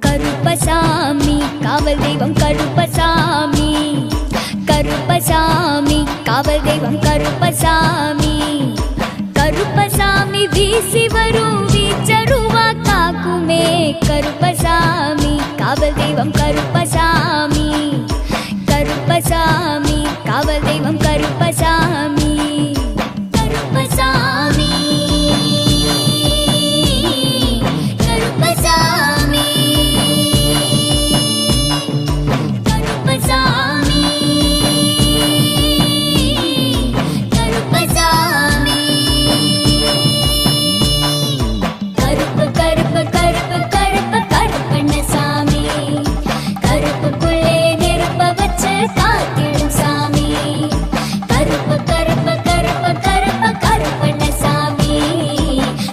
கருப்பசாமி காவல் தெய்வம் கருப்பசாமி, கருப்பசாமி காவல் தெய்வம் கருப்பசாமி, கருப்பசாமி வீசி வரும் வீச்சருவா காக்குமே, கருப்பசாமி காவல் தெய்வம் கருப்பசாமி, கருப்பசாமி காவல் தெய்வம் கருப்பசாமி, கருப்பசாமி கருப்பசாமி கருப்பசாமி கருப்பசாமி, கருப்பு கருப்பு கருப்பு கருப்பு கருப்பண்ணசாமி, கருப்புக்குள்ளே நெருப்ப வச்சு காத்திடும் சாமி, கருப்பு கருப்பு கருப்பு கருப்பு கருப்பண்ணசாமி,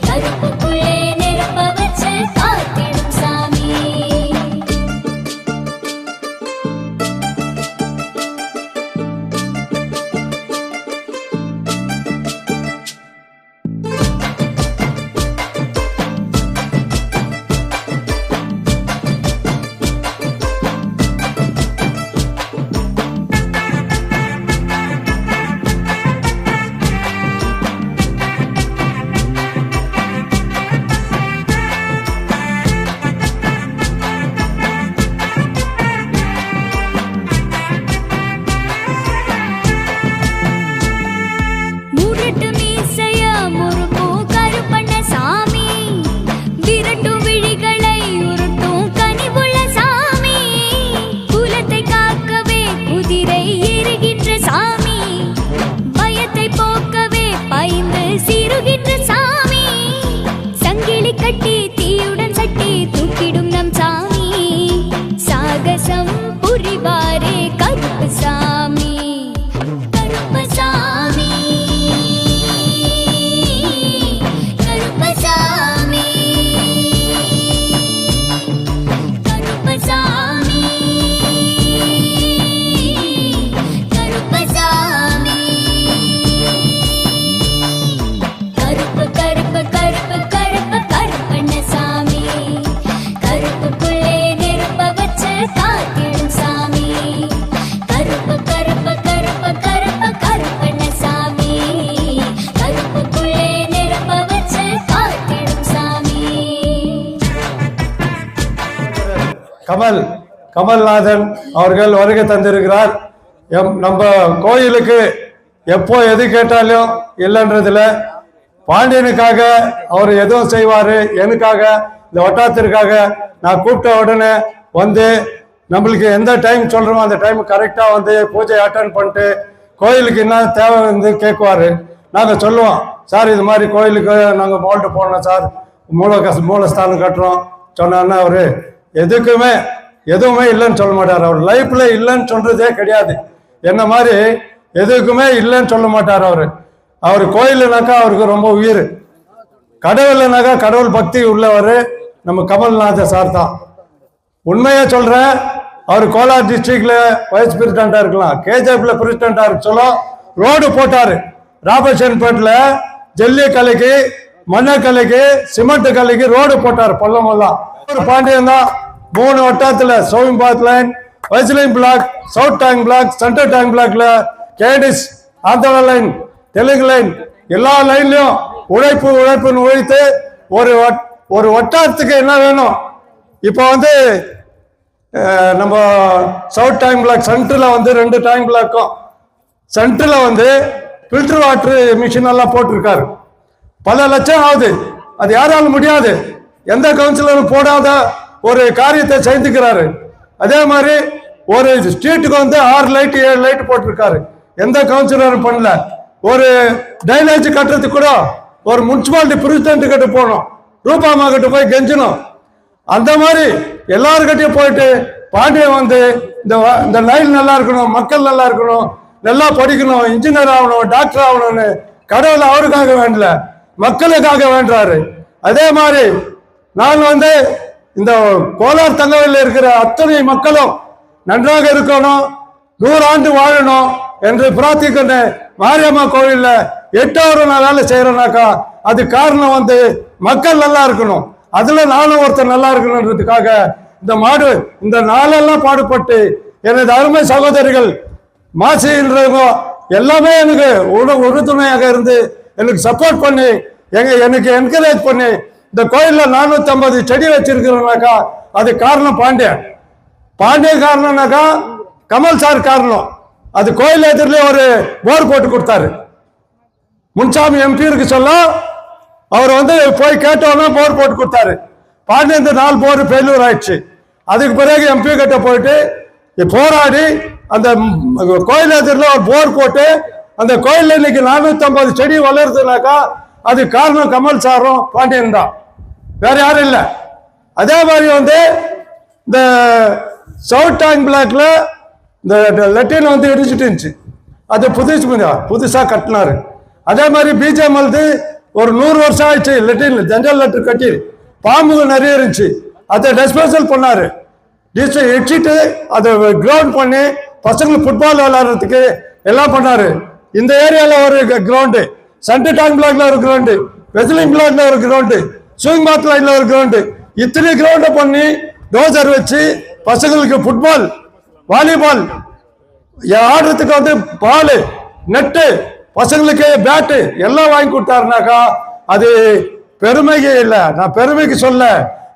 கருப்புக்குள்ளே நெருப்ப வச்சு காத்திடும் சாமி. முரட்டு மீசைய முறுக்கும் கருப்பண்ணசாமி, விரட்டும் விழிகளை உருட்டும் கனிவுள்ள சாமி, குலத்தை காக்கவே குதிரை ஏறுகின்ற சாமி, பயத்தை போக்கவே பாய்ந்து சீருகின்ற சாமி, சங்கிலி கட்டி தீயுடன் சட்டி தூக்கிடும் நம் சாமி, சாகசம் புரிவாரே கருப்பசாமி, கருப்பசாமி கருப்பசாமி கருப்பசாமி கருப்பசாமி, கருப்பு கருப்பு கருப்பு கருப்பு கருப்பண்ணசாமி, கருப்புக்குள்ளே நெருப்ப வச்சு காத்திடும் சாமி, கருப்பு கருப்பு கருப்பு கருப்பு கருப்பண்ணசாமி, கருப்புக்குள்ளே நெருப்ப வச்சு காத்திடும் சாமி. கமல்நாதன் அவர்கள் வருகை தந்திருக்கிறார். நம்ம கோயிலுக்கு எப்போ எது கேட்டாலும் இல்லைன்றதுல பாண்டியனுக்காக அவர் எதுவும் செய்வார், எனக்காக இந்த வட்டாரத்திற்காக நான் கூப்பிட்ட உடனே வந்து நம்மளுக்கு எந்த டைம் சொல்கிறோமோ அந்த டைம் கரெக்டாக வந்து பூஜை அட்டன் பண்ணிட்டு கோயிலுக்கு என்ன தேவை வந்து கேட்குவார். நாங்கள் சொல்லுவோம், சார் இது மாதிரி கோயிலுக்கு நாங்கள் மோல்டு போடணும் சார், மூலஸ்தானம் கட்டுறோம் சொன்னான்னா அவர் எதுவுமே இல்லைன்னு சொல்ல மாட்டார். அவர் லைஃப்ல இல்லைன்னு சொல்றதே கிடையாது. என்ன மாதிரி எதுக்குமே இல்லைன்னு சொல்ல மாட்டார். அவர் கோயிலுனாக்கா அவருக்கு ரொம்ப உயிர், கடவுள்னாக்கா கடவுள் பக்தி உள்ளவர் நம்ம கமல்நாத சார் தான். உண்மையா சொல்றேன், அவர் கோலார் டிஸ்ட்ரிக்ட்ல வைஸ் பிரசிடண்டா இருக்கலாம், கேஜிஎஃப்ல பிரசிடண்டா இருக்க சொல்ல ரோடு போட்டாரு. ராபர்ட்சன்பேட்ல ஜல்லி கலைக்கு, மண்ண கலைக்கு, சிமெண்ட் கலைக்கு ரோடு போட்டார். பள்ளமெல்லாம் ஒரு பாண்டியன் தான். 3 வட்டாரத்துல சோவிம்பாத் லைன், வைஸ்லிங் block, south tank block, central tank பிளாக்ல கேடிஸ், ஆந்திரா லைன், தெலுங்கு லைன், எல்லா லைன்லயும் உழைப்புன்னு உழைத்து ஒரு வட்டாரத்துக்கு என்ன வேணும். இப்போ வந்து நம்ம சவுத் டேங்க் பிளாக் சென்டர்ல வந்து 2 டேங்க் பிளாக்கும் சென்டர்ல வந்து ஃபில்டர் வாட்டர் மிஷின் எல்லாம் போட்டிருக்காரு. பல லட்சம் ஆகுது. அது யாராலும் முடியாது. எந்த கவுன்சிலரும் போடாத ஒரு காரியத்தை செய்துக்கிறாரு. அதே மாதிரி ஒரு ஸ்ட்ரீட்டுக்கு வந்து 6 லைட் 7 லைட் போட்டிருக்காரு. எந்த கவுன்சிலரும் பண்ணல. ஒரு டைனேஜ் கட்டுறதுக்கு கூட ஒரு முனிசிபாலிட்டி பிரசிடென்ட் கிட்ட போகணும், ரூபாமா கிட்ட போய் கெஞ்சணும். அந்த மாதிரி எல்லாருக்கிட்டையும் போயிட்டு பாண்டியன் வந்து இந்த லைன் நல்லா இருக்கணும், மக்கள் நல்லா இருக்கணும், நல்லா படிக்கணும், இன்ஜினியர் ஆகணும், டாக்டர் ஆகணும்னு கடவுள் அவருக்காக வேண்டல, மக்களுக்காக வேண்டாரு. அதே மாதிரி நான் வந்து இந்த கோலார் தங்கவேலில் இருக்கிற அத்தனை மக்களும் நன்றாக இருக்கணும், 100 ஆண்டு வாழணும் என்று பிரார்த்திக்கிறேன். மாரியம்மா கோவில்ல 8 hour நான் வேலை செய்யறேன்னாக்கா அது காரணம் வந்து மக்கள் நல்லா இருக்கணும், அதுல நானும் ஒருத்தர் நல்லா இருக்கணுன்றதுக்காக இந்த நாளெல்லாம் பாடுபட்டு எனது அருமை சகோதரிகள் மாசின்றவங்க எல்லாமே எனக்கு உறுதுணையாக இருந்து எனக்கு சப்போர்ட் பண்ணி எனக்கு என்கரேஜ் பண்ணி இந்த கோயில்ல 450 செடி வச்சிருக்கிறோம்னாக்கா அது காரணம் பாண்டியன் காரணம்னாக்கா கமல் சார் காரணம். அது கோயில் எதிரிலே ஒரு போர் போட்டு கொடுத்தாரு. முன்சாமி எம்பி இருக்கு சொல்ல அவர் வந்து போய் கேட்டோன்னா போர் போட்டு கொடுத்தாரு. பாண்டியன் 4 போர் ஃபெயிலியர் ஆயிடுச்சு. அதுக்கு பிறகு எம்பி கிட்ட போயிட்டு போராடி அந்த கோயில் எதிரில் ஒரு போர் போட்டு அந்த கோயில் இன்னைக்கு 450 செடி வளருதுனாக்கா அது காரணம் கமல் சாரும் பாண்டியன் தான், வேற யாரும் இல்லை. அதே மாதிரி வந்து இந்த சவுத் டேங்க் பிளாக்ல இந்த லெட்டின் வந்து இடிச்சுட்டு இருந்துச்சு, அது புதுசா கட்டினாரு. அதே மாதிரி பிஜேஎம்எல்து ஒரு 100 வருஷம் ஆயிடுச்சு லெட்டின் ஜென்ரல் லெட்டர் கட்டி, பாம்புகள் நிறைய இருந்துச்சு, அதை டிஸ்போசல் பண்ணாரு. இடிச்சிட்டு அதை கிரவுண்ட் பண்ணி பசங்களுக்கு ஃபுட்பால் விளையாடுறதுக்கு எல்லாம் பண்ணாரு. இந்த ஏரியால ஒரு கிரவுண்டு, சென்டர் டேங்க் பிளாக்ல ஒரு கிரவுண்டு, வெஸ்லிங் பிளாக்ல ஒரு கிரவுண்டு, ஸ்விங் பாத் லைன்ல ஒரு கிரவுண்டு, இத்தனை கிரவுண்டை பண்ணி டோசர் வச்சு பசங்களுக்கு ஃபுட்பால், வாலிபால் ஆடுறதுக்கு வந்து பால், நெட்டு, பசங்களுக்கு பேட்டு எல்லாம் வாங்கி கொடுத்தாருனாக்கா அது பெருமைக்கு இல்லை, நான் பெருமைக்கு சொல்ல,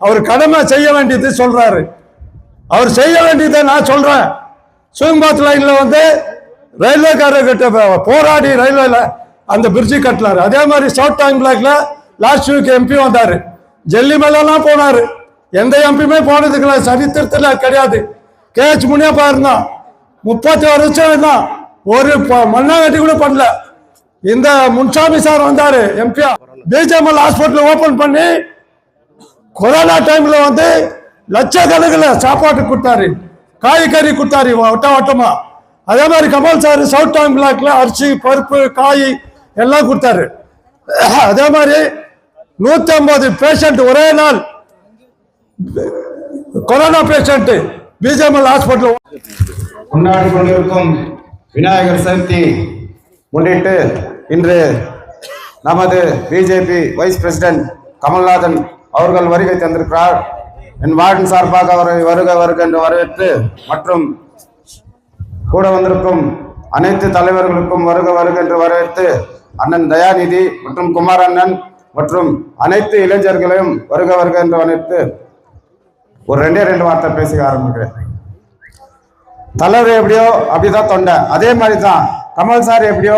அவர் கடமை செய்ய வேண்டியது சொல்றாரு. அவர் செய்ய வேண்டியதை நான் சொல்றேன். ஸ்விங்பாத் லைன்ல வந்து ரயில்வேக்காரர்கிட்ட போராடி ரயில்வேல அந்த பிரிட்ஜி கட்டினாரு. அதே மாதிரி சவுத் டேங்க் பிளாக்ல லாஸ்ட் வீக் எம்பி வந்தாரு, ஜெல்லி மேலாம் போனாரு. எந்த எம்பியுமே போனதுக்குள்ள சரித்திரத்துல கிடையாது. KH முனியப்பா இருந்தான், 30 வருஷம் இருந்தான், ஒரு மண்ணாங்கட்டி கூட பண்ணல. இந்த முன்சாமி சார் வந்தாரு எம்பியா, பிஜேஎம்எல் ஹாஸ்பிட்டல் ஓபன் பண்ணி கொரோனா டைம்ல வந்து லட்சக்கணக்கில் சாப்பாட்டு கொடுத்தாரு, காய்கறி கொடுத்தாரு வட்டமா. அதே மாதிரி கமல் சார் சவுத் டேங்க் பிளாக்ல அரிசி, பருப்பு, காய் எல்லாம் கொடுத்தாரு. அதே மாதிரி 150 பேஷண்ட் ஒரே நாள் கொரோனா பேஷண்ட் பிஜேஎம்எல் ஹாஸ்பிட்டல் கொண்டாடி கொண்டிருக்கும் விநாயகர் சதுர்த்தி முன்னிட்டு இன்று நமது பிஜேபி வைஸ் பிரசிடென்ட் கமல்நாதன் அவர்கள் வருகை தந்திருக்கிறார். என் வார்டன் சார்பாக அவரை வருக வருக என்று வரவேற்று, மற்றும் கூட வந்திருக்கும் அனைத்து தலைவர்களுக்கும் வருக வருக என்று வரவேற்று, அண்ணன் தயாநிதி மற்றும் குமார் அண்ணன் மற்றும் அனைத்து இளைஞர்களையும் வருக வருக என்று வரவேற்று ஒரு 2 வார்த்தை பேச ஆரம்பிக்கிறேன். தலைவர் எப்படியோ அப்படிதான் தொண்டை, அதே மாதிரி தான் கமல் சார் எப்படியோ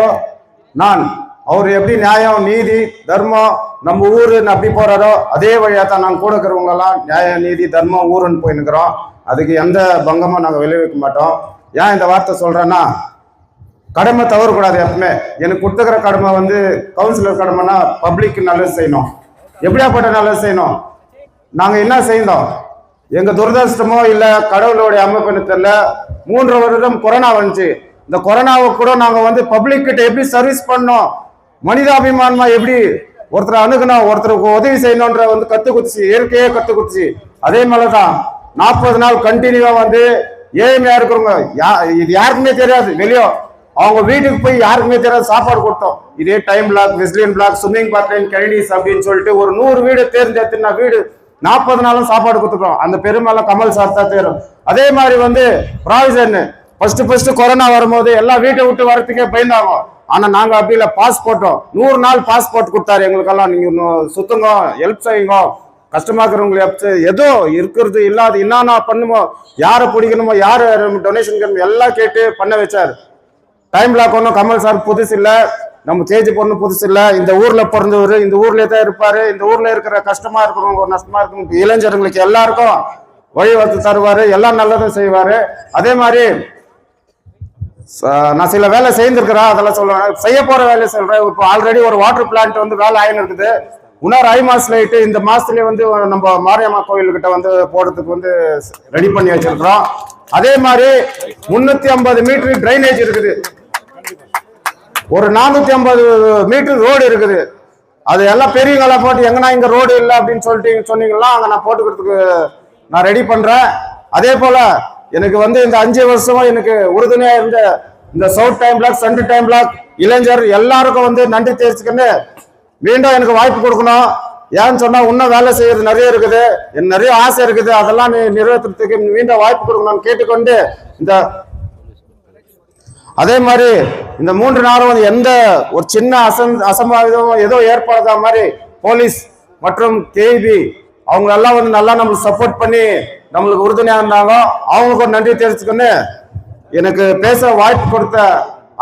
நான், அவர் எப்படி நியாயம், நீதி, தர்மம், நம்ம ஊருன்னு அப்படி போறாரோ அதே வழியா தான் நாங்கள் கூட இருக்கிறவங்க எல்லாம் நியாயம், நீதி, தர்மம், ஊருன்னு போயின்னுக்கிறோம். அதுக்கு எந்த பங்கமும் நாங்கள் விளைவிக்க மாட்டோம். ஏன் இந்த வார்த்தை சொல்றேன்னா, கடமை தவறக்கூடாது எப்பவுமே. எனக்கு கொடுத்துக்கிற கடமை வந்து கவுன்சிலர் கடமைனா பப்ளிக்கு நல்லது செய்யணும். எப்படியாப்பட்ட நல்லது செய்யணும்? நாங்கள் என்ன செய்யணும்? எங்க துரதிருஷ்டமோ இல்லை கடவுளுடைய அமைப்புன்னு தெரியல, 3 வருடம் கொரோனா வந்துச்சு. இந்த கொரோனாவை கூட நாங்கள் வந்து பப்ளிக் கிட்ட எப்படி சர்வீஸ் பண்ணோம், மனிதாபிமானமா எப்படி ஒருத்தரை அணுகணும், ஒருத்தருக்கு உதவி செய்யணும்ன்ற வந்து கத்து குடிச்சு, இயற்கையே கத்து குடிச்சு. அதே மாதிரிதான் 40 நாள் கண்டினியூவா வந்து ஏழ்மையா இருக்கிறவங்க இது யாருக்குமே தெரியாது, வெளியோ அவங்க வீட்டுக்கு போய் யாருக்குமே தெரியாது சாப்பாடு கொடுத்தோம். இதே time block, Wesleyan block, swimming bath line, கெனடிஸ் அப்படின்னு சொல்லிட்டு ஒரு 100 வீடு தேர்ந்தெடுத்துனா வீடு 40 நாளும் சாப்பாடு கொடுத்துக்கிறோம். அந்த பெருமையில கமல் சார் தான் தேரும். அதே மாதிரி வந்து ப்ராவிஷன் ஃபர்ஸ்ட் கொரோனா வரும்போது எல்லாம் வீட்டை விட்டு வரத்துக்கே பயந்தாங்க. ஆனா நாங்க அப்படி இல்லை, பாஸ் போட்டோம். 100 நாள் பாஸ்போர்ட் கொடுத்தாரு எங்களுக்கெல்லாம். நீங்க சுத்துங்க, ஹெல்ப் செய்யுங்க, கஷ்டமா இருக்கிறவங்களுக்கு ஏதோ இருக்கிறது இல்லாத என்னன்னா பண்ணுமோ, யாரை பிடிக்கணுமோ, யாரு டொனேஷன் எல்லாம் கேட்டு பண்ண வச்சாரு. டைம் பிளாக் ஒன்றும் கமல் சார் புதுசு இல்லை, நம்ம சேஜ் பொண்ணு புதுசு இல்லை. இந்த ஊர்ல பிறந்தவர், இந்த ஊர்லயே தான் இருப்பாரு. இந்த ஊர்ல இருக்கிற கஷ்டமா இருக்கிறவங்க, ஒரு நஷ்டமா இருக்கிறவங்க, இளைஞர்களுக்கு எல்லாருக்கும் வழிவகுத்து தருவாரு, எல்லாம் நல்லதும் செய்வாரு. அதே மாதிரி நான் சில வேலை செய்திருக்கிறேன், அதெல்லாம் சொல்லுவேன். செய்ய போற வேலையை சொல்றேன். இப்போ ஆல்ரெடி ஒரு வாட்டர் பிளான்ட் வந்து வேலை ஆயின்னு இருக்குது. இன்னொரு ஐமாஸ் லைட்டு இந்த மாசத்துலயே வந்து நம்ம மாரியம்மா கோயில்கிட்ட வந்து போடுறதுக்கு வந்து ரெடி பண்ணி வச்சிருக்கிறோம். அதே மாதிரி 350 மீட்டர் டிரைனேஜ் இருக்குது, ஒரு 450 மீட்டர் ரோடு இருக்குது. அது எல்லாம் பெரியவங்களா போட்டு எங்கன்னா இங்க ரோடு இல்லை அப்படின்னு சொல்லிட்டு சொன்னீங்கன்னா அங்க நான் போட்டுக்கிறதுக்கு நான் ரெடி பண்றேன். அதே போல எனக்கு வந்து இந்த 5 வருஷமா எனக்கு உறுதுணையா இருந்த இந்த south time block, central time block இளைஞர் எல்லாருக்கும் வந்து நன்றி தெரிவிச்சுக்கன்னு மீண்டும் எனக்கு வாய்ப்பு கொடுக்கணும். ஏன்னு சொன்னா இன்னும் வேலை செய்யறது நிறைய இருக்குது, எனக்கு நிறைய ஆசை இருக்குது, அதெல்லாம் நிறைவேற்றுறதுக்கு மீண்டும் வாய்ப்பு கொடுக்கணும்னு கேட்டுக்கொண்டு இந்த அதே மாதிரி இந்த 3 நாளும் வந்து எந்த ஒரு சின்ன அசம்பாவிதம் ஏதோ ஏற்படாத மாதிரி போலீஸ் மற்றும் கேபி அவங்க எல்லாம் வந்து நல்லா நம்மளுக்கு சப்போர்ட் பண்ணி நம்மளுக்கு உறுதுணையா இருந்தாங்க. அவங்களுக்கு ஒரு நன்றி தெரிவிச்சுக்கொண்டு எனக்கு பேச வாய்ப்பு கொடுத்த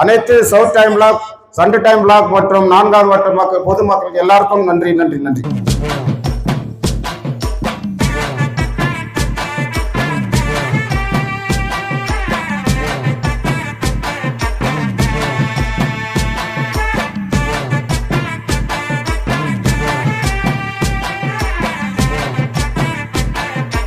அனைத்து south time block, central time block மற்றும் 4ஆம் வட்ட மக்கள் பொதுமக்களுக்கு எல்லாருக்கும் நன்றி நன்றி நன்றி.